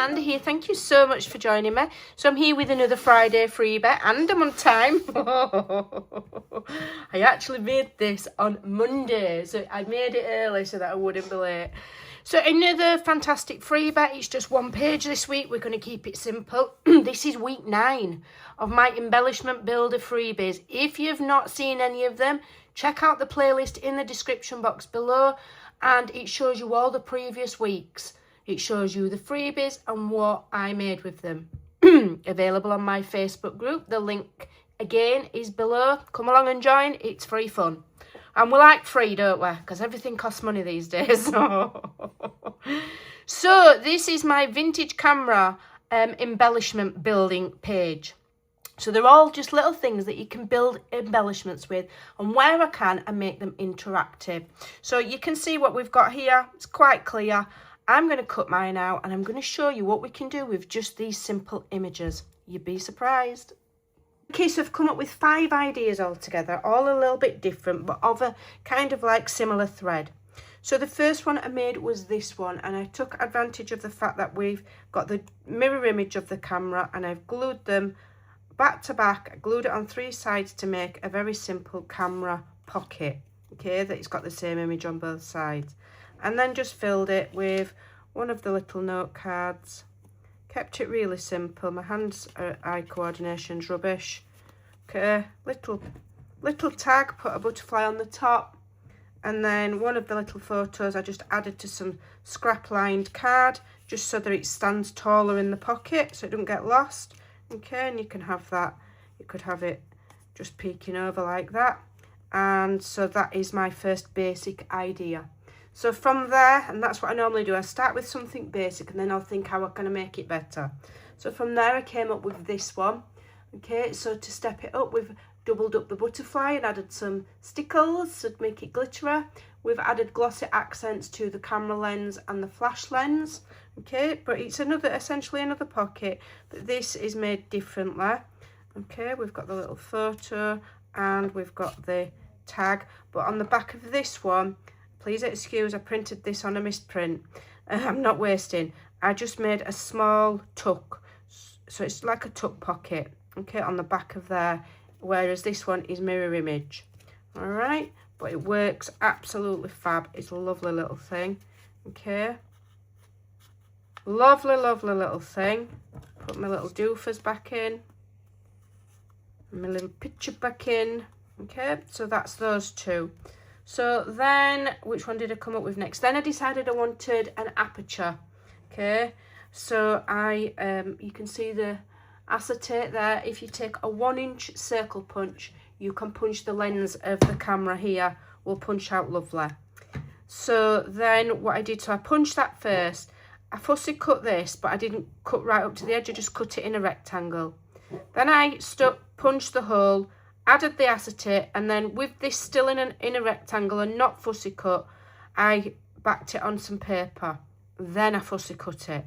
Amanda here. Thank you so much for joining me. So I'm here with another Friday freebie and I'm on time. I actually made this on Monday, so I made it early so that I wouldn't be late. So another fantastic freebie. It's just one page this week. We're going to keep it simple. This is week 9 of my embellishment builder freebies. If you've not seen any of them, check out the playlist in the description box below, and it shows you all the previous weeks. It shows you the freebies and what I made with them. Available on my Facebook group. The link again is below. Come along and join. It's free fun. And we like free, don't we? Because everything costs money these days. So this is my vintage camera embellishment building page. So they're all just little things that you can build embellishments with, and where I can, I make them interactive. So you can see what we've got here. It's quite clear. I'm going to cut mine out and I'm going to show you what we can do with just these simple images. You'd be surprised. Okay, so I've come up with 5 ideas altogether, all a little bit different, but of a kind of like similar thread. So the first one I made was this one, and I took advantage of the fact that we've got the mirror image of the camera and I've glued them back to back. I glued it on 3 sides to make a very simple camera pocket, okay, that it's got the same image on both sides. And then just filled it with one of the little note cards. Kept it really simple. My hands eye coordination's rubbish. Okay, little tag, put a butterfly on the top. And then one of the little photos I just added to some scrap lined card, just so that it stands taller in the pocket so it doesn't get lost. Okay, and you can have that. You could have it just peeking over like that. And so that is my first basic idea. So from there, and that's what I normally do, I start with something basic and then I'll think how I'm going to make it better. So from there I came up with this one. Okay, so to step it up, we've doubled up the butterfly and added some stickles to make it glittery. We've added glossy accents to the camera lens and the flash lens. Okay, but it's essentially another pocket, but this is made differently. Okay, we've got the little photo and we've got the tag, but on the back of this one, please excuse, I printed this on a misprint. I'm not wasting. I just made a small tuck. So it's like a tuck pocket, okay, on the back of there. Whereas this one is mirror image. All right, but it works absolutely fab. It's a lovely little thing, okay. Lovely, lovely little thing. Put my little doofers back in. And my little picture back in. Okay, so that's those 2. So then, which one did I come up with next? Then I decided I wanted an aperture. Okay, so you can see the acetate there. If you take a 1-inch circle punch, you can punch the lens of the camera here. Will punch out lovely. So then what I did, so I punched that first. I fussy cut this, but I didn't cut right up to the edge. I just cut it in a rectangle. Then I punched the hole, added the acetate, and then with this still in a rectangle and not fussy cut, I backed it on some paper. Then I fussy cut it.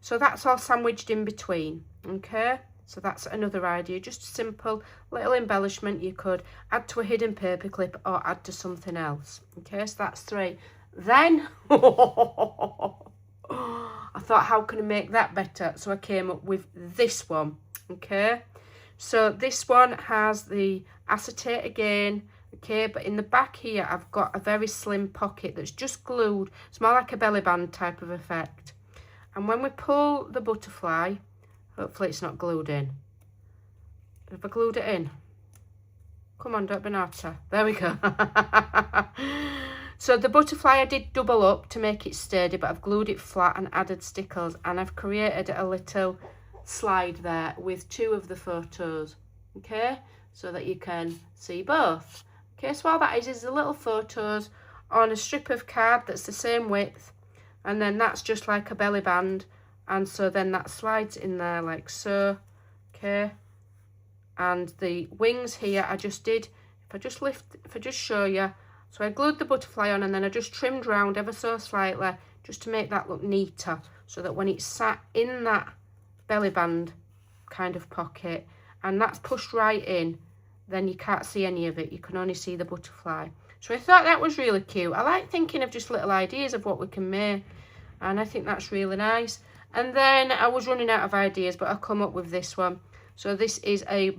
So that's all sandwiched in between. Okay, so that's another idea. Just a simple little embellishment you could add to a hidden paper clip or add to something else. Okay, so that's 3. Then I thought, how can I make that better? So I came up with this one. Okay, so this one has the acetate again. Okay, but in the back here I've got a very slim pocket that's just glued. It's more like a belly band type of effect. And when we pull the butterfly, hopefully it's not glued in. Have I glued it in? Come on, don't be naughty. There we go. So the butterfly I did double up to make it sturdy, but I've glued it flat and added stickles, and I've created a little slide there with 2 of the photos. Okay, so that you can see both. Okay, so all that is the little photos on a strip of card that's the same width, and then that's just like a belly band, and so then that slides in there like so. Okay, and the wings here I just did, if I just show you, so I glued the butterfly on and then I just trimmed round ever so slightly just to make that look neater, so that when it's sat in that belly band kind of pocket and that's pushed right in, then you can't see any of it, you can only see the butterfly. So I thought that was really cute. I like thinking of just little ideas of what we can make, and I think that's really nice. And then I was running out of ideas, but I come up with this one. So this is a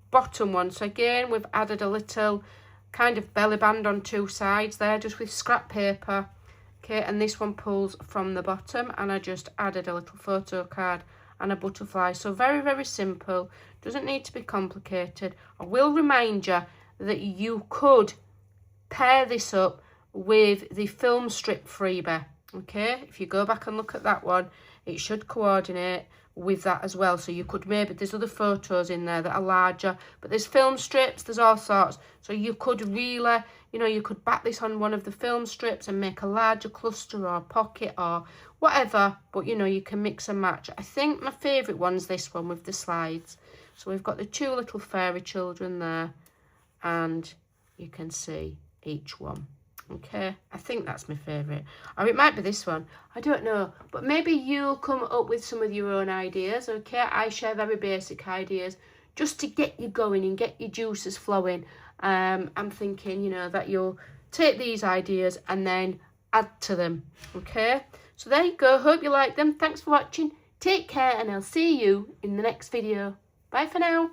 bottom one. So again, we've added a little kind of belly band on two sides there, just with scrap paper. Okay, and this one pulls from the bottom, and I just added a little photo card and a butterfly. So very, very simple. Doesn't need to be complicated. I will remind you that you could pair this up with the film strip freebie. Okay, if you go back and look at that one, it should coordinate with that as well. So you could maybe, there's other photos in there that are larger, but there's film strips, there's all sorts. So you could really, you know, you could back this on one of the film strips and make a larger cluster or pocket or whatever, but you know, you can mix and match. I think my favourite one's this one with the slides. So we've got the two little fairy children there, and you can see each one. Okay, I think that's my favourite. Or it might be this one. I don't know. But maybe you'll come up with some of your own ideas, okay? I share very basic ideas just to get you going and get your juices flowing. I'm thinking, you know, that you'll take these ideas and then add to them, okay? So there you go. Hope you like them. Thanks for watching. Take care, and I'll see you in the next video. Bye for now.